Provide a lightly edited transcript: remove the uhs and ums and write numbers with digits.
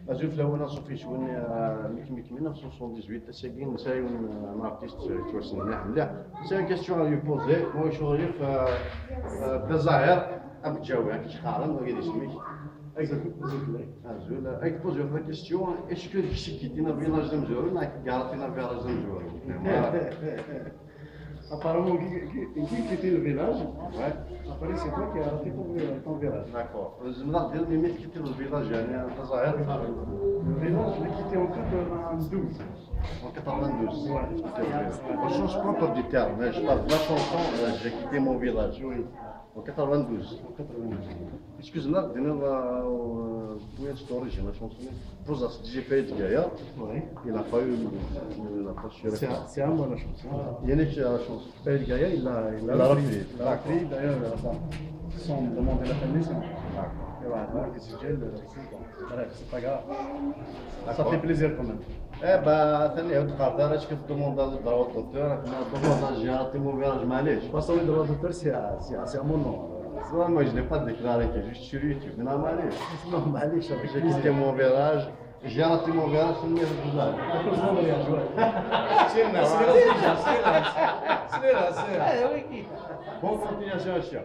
أزول في الأول صوفي شون ميك 1978 ساكين نساي ما عرفتيش توصل مليح سي كيستيون اللي بوزي هو شغل في الجزائر أم تجاوب كيش قارن وكيدي سميك أزول أيك بوزي في كيستيون إسكو ديكشي كي دينا فيلاج دمزورو ناك كارتينا فيلاج دمزورو Apparemment, qui quittait le village. Ouais. Après, c'est toi qui as raté ton village. D'accord. Je me rappelle, mais qui quittait le village, Le village, je l'ai quitté en 92. En 92. Ouais. Au sens propre du terme, je parle de la chanson, j'ai quitté mon village. Oui. En 92. En 92. Excuse-moi, où est l'origine de la chanson? Pour ça, j'ai fait du Gaïa. Oui. Il n'a pas eu. Il n'a pas su. C'est à moi la chanson. Il y en a qui a la chanson. Faïd Gaïa, il l'a repris. Il l'a repris, d'ailleurs, sans demander la permission. Et voilà, il s'est dit, bref, c'est pas grave. Ça fait plaisir quand même. Eh ben, ثاني عود قادر اش كتدوموند الدروا الدكتور كنا دوموند جيراتي مو فيراج معليش Parce que le droit d'auteur, c'est à mon nom. Moi je l'ai pas déclaré, c'est juste sur YouTube. Mais non, معليش. Non, معليش. J'ai quitté mon virage, j'ai raté mon virage, c'est le meilleur C'est là. Bonne continuation, chien.